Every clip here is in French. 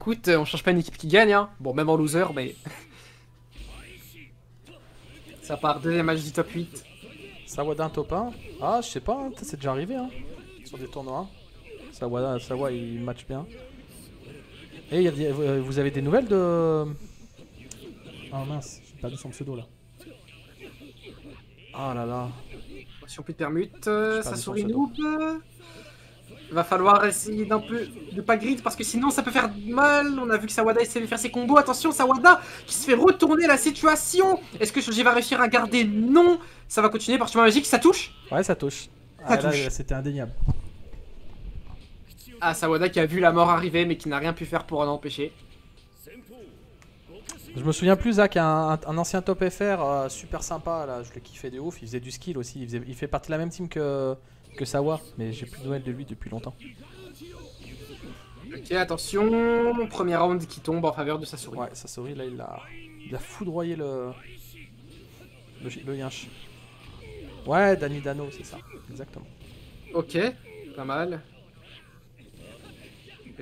Écoute, on change pas une équipe qui gagne, hein. Bon, même en loser, mais... Ça part deuxième match du top 8. Sawada un top 1. Ah, je sais pas, hein, c'est déjà arrivé hein, sur des tournois. Sawa il match bien. Et vous avez des nouvelles de... Ah mince, j'ai perdu son pseudo là. Ah là là. Attention, plus de permute, J'ai ça perdu son sourit pseudo. noob. Va falloir essayer d'un peu de pas grid parce que sinon ça peut faire mal. On a vu que Sawada essaie de faire ses combos. Attention, Sawada qui se fait retourner la situation. Est-ce que Shoji va réussir à garder? Non. Ça va continuer par chemin magique. Ça touche. Ouais, ça touche. Ça Ah touche. là, c'était indéniable. Ah, Sawada qui a vu la mort arriver mais qui n'a rien pu faire pour en empêcher. Je me souviens plus, Zach, un ancien top FR super sympa, là, je le kiffais de ouf, il faisait du skill aussi, il fait partie de la même team que Sawa, mais j'ai plus de nouvelles de lui depuis longtemps. Ok, attention. Premier round qui tombe en faveur de Sasori. Ouais, Sasori, là, il a foudroyé le Yinch. Ouais, Danny Dano, c'est ça, exactement. Ok, pas mal.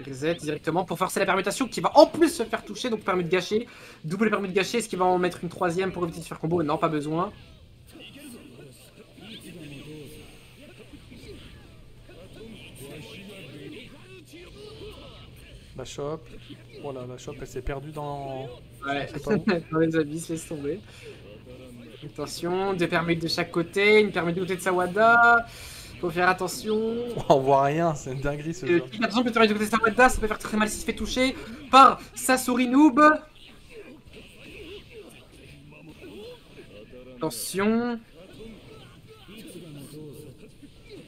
Reset directement pour forcer la permutation qui va en plus se faire toucher, donc permis de gâcher. Double permis de gâcher, est-ce qu'il va en mettre une troisième pour éviter de faire combo? Non, pas besoin. La shop. Oh là, la shop, elle s'est perdue dans... Ouais, Je sais pas où. dans les abysses, laisse tomber. Attention, deux permis de chaque côté, une permis de côté de Sawada. Faut faire attention. On voit rien, c'est une dinguerie ce jeu. Attention, le permis de côté de Sawada, ça peut faire très mal s'il se fait toucher par Sasori Noob. Attention.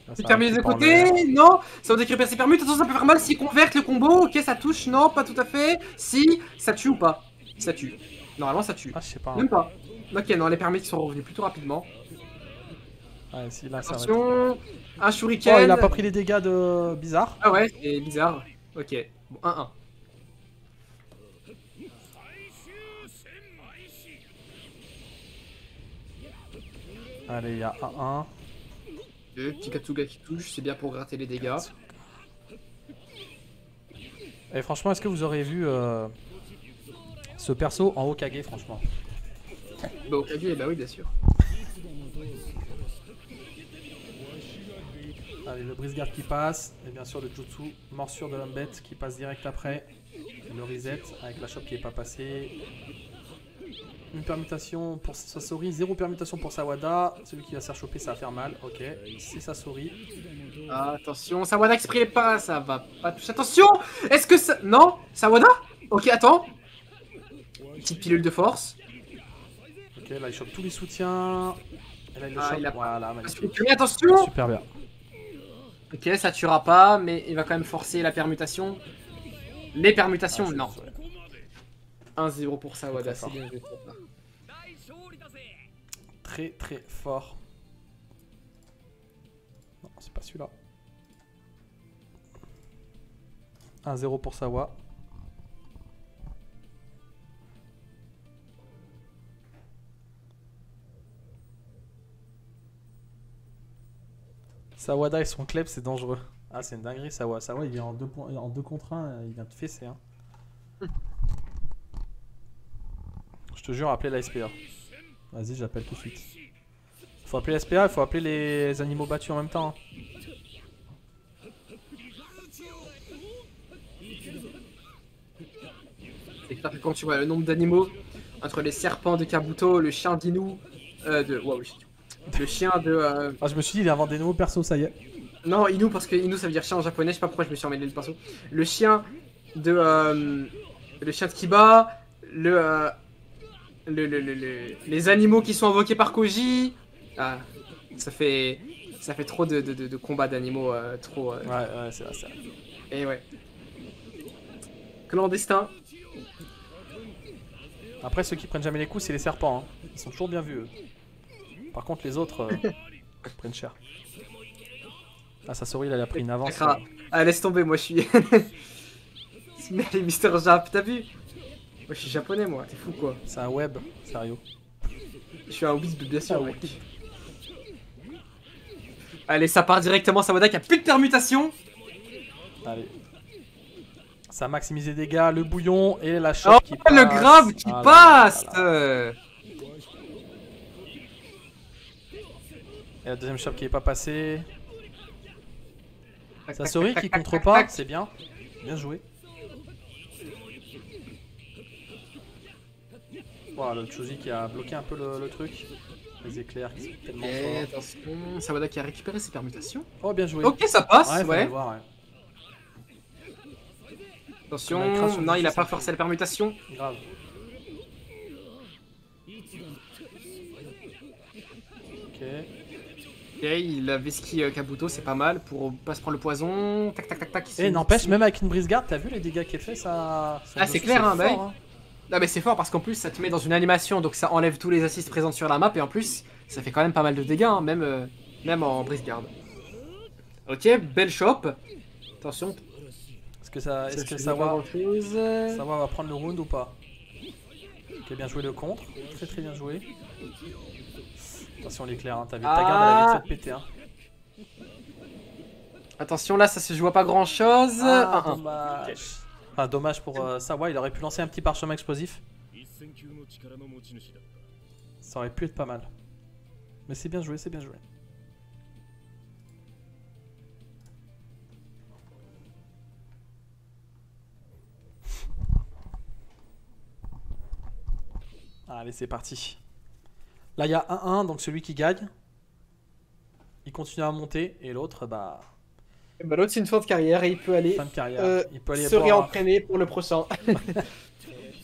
Ah, Une permis de côté, non. Ça va récupérer ses permutes, attention, ça peut faire mal s'il converte le combo. Ok, ça touche, non, pas tout à fait. Si, ça tue ou pas? Ça tue. Normalement, ça tue. Ah, je sais pas. Hein. Même pas. Ok, non, les permis qui sont revenus plutôt rapidement. Ouais, si, là, ça va être... Attention, un shuriken. Oh, il a pas pris les dégâts de... bizarre. Ah ouais, c'est bizarre. Ok, bon, 1-1. Allez, il y a 1-1. Le petit Katsuga qui touche, c'est bien pour gratter les dégâts. Et franchement, est-ce que vous aurez vu ce perso en Hokage, franchement? Bah, Okage, bah oui, bien sûr. Allez, le brise-garde qui passe, et bien sûr le jutsu, morsure de l'homme bête qui passe direct après. Le reset avec la chope qui n'est pas passée. Une permutation pour Sasori, 0 permutation pour Sawada. Celui qui va se faire choper, ça va faire mal. Ok, c'est Sasori. Ah, attention, Sawada qui se prie pas, ça va pas toucher. Attention. Est-ce que ça... Non, Sawada. Ok, attends. Petite pilule de force. Ok, là il chope tous les soutiens. Et là il le chope, il a voilà, magnifique. Mais attention. Super bien. Ok, ça tuera pas, mais il va quand même forcer la permutation. Les permutations, non. 1-0 pour Sawada, c'est bien joué. Très très fort. Non, c'est pas celui-là. 1-0 pour Sawa. Sawada et son club, c'est dangereux. Ah, c'est une dinguerie, Sawa. Sawa, il est en 2 contre 1, il vient de fesser. Hein. Je te jure, appelez la SPA. Vas-y, j'appelle tout de suite. Faut appeler la SPA, il faut appeler les animaux battus en même temps. Hein. C'est clair que quand tu vois le nombre d'animaux entre les serpents de Kabuto, le chien d'Inu, le chien de... Ah, je me suis dit, il invente des nouveaux persos, ça y est. Non, Inu, parce que Inu ça veut dire chien en japonais, je sais pas pourquoi je me suis emmêlé le pinceau. Le chien de... le chien de Kiba, les animaux qui sont invoqués par Koji. Ah, ça fait trop de combats d'animaux, trop... Ouais, c'est vrai, c'est vrai. Et ouais. Clandestin. Après, ceux qui prennent jamais les coups, c'est les serpents. Hein. Ils sont toujours bien vus, eux. Par contre, les autres prennent cher. Ah, Sasori, il a pris une avance. Ah, laisse tomber, moi je suis... les Mister Jap, t'as vu? Moi je suis japonais, moi, t'es fou quoi. C'est un web, sérieux. Je suis un wisp, bien sûr, mec. Allez, ça part directement, Sawada qui a plus de permutation. Allez. Ça a maximisé les dégâts, le bouillon et la Oh, chope qui passe. le grave qui Ah là passe là là. Et la deuxième chope qui est pas passée. Tac, Ça tac, sourit tac, qui tac, contre tac, pas, tac. c'est bien. Bien joué. Voilà, le Choji qui a bloqué un peu le truc. Les éclairs qui sont tellement Et forts. attention, Sawada qui a récupéré ses permutations. Oh, bien joué. Ok, ça passe, Ouais, fallait ouais. le voir, ouais. Attention, Comme la création non, du il a jeu, pas ça forcé la permutation. Grave. Ok. Ok, il a Veski Kabuto, c'est pas mal pour pas se prendre le poison. Tac, tac, tac, tac. Et n'empêche, même avec une brise garde, t'as vu les dégâts qu'il fait ça. Ah, c'est clair, hein, fort, bah oui. Ah, mais c'est fort parce qu'en plus, ça te met dans une animation, donc ça enlève tous les assists présents sur la map, et en plus, ça fait quand même pas mal de dégâts, hein, même en brise garde. Ok, belle shop. Attention, Est-ce que ça va prendre le round ou pas? Ok, bien joué le contre. Très très bien joué. Attention l'éclair, hein. Ta garde elle a vite fait péter. Hein. Attention, là, ça se joue à pas grand chose. Ah, dommage. Enfin, dommage pour Sawa, il aurait pu lancer un petit parchemin explosif. Ça aurait pu être pas mal. Mais c'est bien joué, c'est bien joué. Allez, c'est parti. Là, il y a 1-1, donc celui qui gagne, il continue à monter, et l'autre, bah, Bah, l'autre, c'est une fin de carrière et il peut aller fin de carrière. Il peut aller se boire, réentraîner pour le prochain.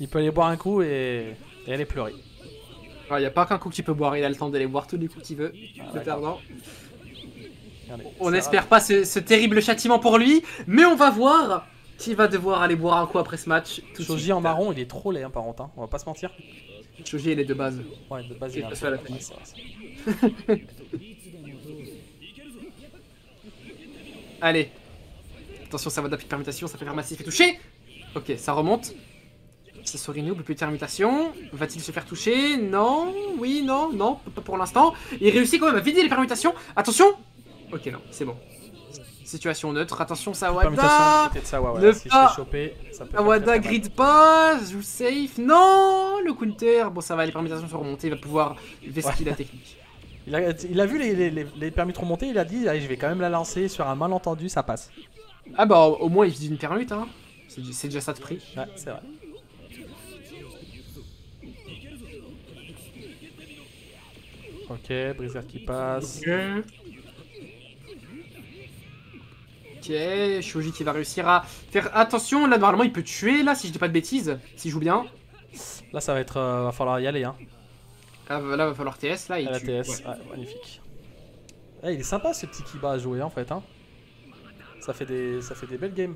il peut aller boire un coup et aller pleurer. Il n'y a pas qu'un coup qu'il peut boire, il a le temps d'aller boire tous les coups qu'il veut. Ah, Le perdant. Regardez, On c'est n'espère pas ce terrible châtiment pour lui, mais on va voir qui va devoir aller boire un coup après ce match. Tout de Shoji suite. en marron, il est trop laid, hein, par contre, hein. On va pas se mentir. Shoji, il est de base. Ouais, de base, Il il est un passe peu... à la ouais, fin. c'est vrai. Allez. Attention, ça va d'appuyer de permutation, ça fait faire massif et toucher. Ok, ça remonte. Ça Sorinu, plus de permutation. Va-t-il se faire toucher? Non, oui, non, non, pas pour l'instant. Il réussit quand même à vider les permutations. Attention. Ok, non, c'est bon. Situation neutre. Attention, Permutation Sawada. du côté de Sawa, Ne voilà. Si je pas- fais choper, ça peut faire Sawada très, très mal. grid pas. Joue safe. Non, le counter. Bon, ça va, les permutations sont remontées. Il va pouvoir vesquiller la technique. Il a vu les permis de remonter, il a dit allez, je vais quand même la lancer sur un malentendu, ça passe. Ah bah, au moins, il vise une permute, hein. C'est déjà ça de prix. Ouais, c'est vrai. Ok, briseur qui passe. Ok, Shoji qui va réussir à faire attention. Là, normalement, il peut tuer, là, si je dis pas de bêtises. S'il joue bien. Là, ça va être. Va falloir y aller, hein. Là, va falloir TS, là. Il À la tue. TS, Ouais. ouais, magnifique. Eh, il est sympa ce petit Kiba à jouer, en fait, hein. Ça fait des belles games.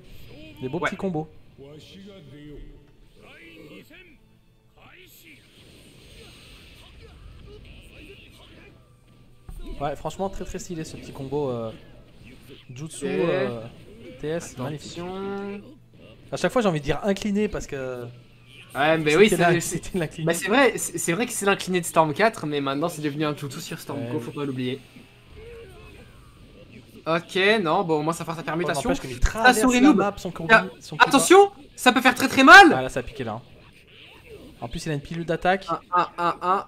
Des beaux Ouais. petits combos. Ouais, franchement, très très stylé ce petit combo. Jutsu, TS, magnifique. Attention. À chaque fois, j'ai envie de dire incliné parce que. Ouais, mais oui, c'était c'est l'incliné. bah, c'est vrai que c'est l'incliné de Storm 4, mais maintenant c'est devenu un Jutsu sur Storm Go, Ouais. faut pas l'oublier. Ok, non, bon, au moins ça fait sa Oh, permutation. n'empêche qu'il traverse souris la noob. map, son combi, Ah, son Kiba. Attention, ça peut faire très très mal. Ah là, ça a piqué là. Hein. En plus, il a une pilule d'attaque. 1.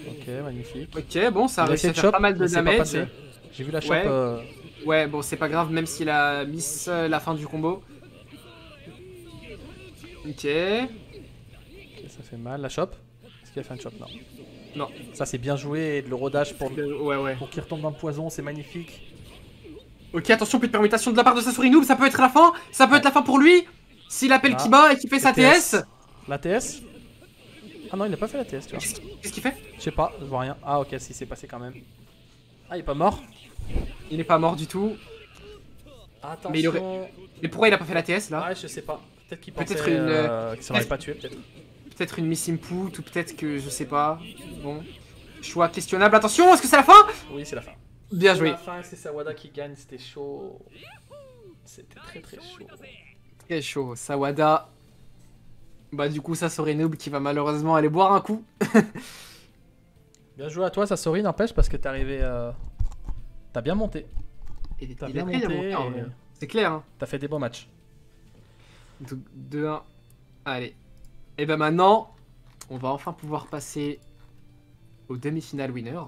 Ok, magnifique. Ok, bon, ça a Il a réussi essayé à de faire chop, pas mal de mais c'est pas damage. passé. J'ai vu la chope. Ouais. Ouais, bon, c'est pas grave, même s'il a miss la fin du combo. Ok. Ok, ça fait mal. La chope. Est-ce qu'il a fait une chope? Non. Non. Ça, c'est bien joué. Et de le rodage Ouais. pour qu'il retombe dans le poison, c'est magnifique. Ok, attention, plus de permutation de la part de Sasori Noob, ça peut être la fin. Ça peut être la fin pour lui. S'il appelle Ah. Kiba et qu'il fait sa TS. La TS? Ah non, il a pas fait la TS, tu vois. Qu'est-ce qu'il fait? Je sais pas, je vois rien. Ah, ok, si, c'est passé quand même. Ah, il est pas mort? Il est pas mort du tout. Attention. Mais il aurait- Mais pourquoi il a pas fait la TS là? Ouais, je sais pas. Peut-être qu'il Peut-être pensait une, qu'il s'aurait pas tué, peut-être. Peut-être une miss input ou peut-être que je sais pas. Bon. Choix questionnable. Attention, est-ce que c'est la fin? Oui, c'est la fin. Bien C'est joué. la fin, c'est Sawada qui gagne, c'était chaud. C'était très très chaud. Très chaud. Sawada. Bah du coup, Sasori Noob qui va malheureusement aller boire un coup. Bien joué à toi, ça sourit, n'empêche, parce que t'es arrivé. T'as bien monté. Il T'as a bien très bien monté. monté, en Et vrai. C'est clair, hein. T'as fait des bons matchs. Donc 2-1. Allez. Et ben maintenant, on va enfin pouvoir passer aux demi-finales winner.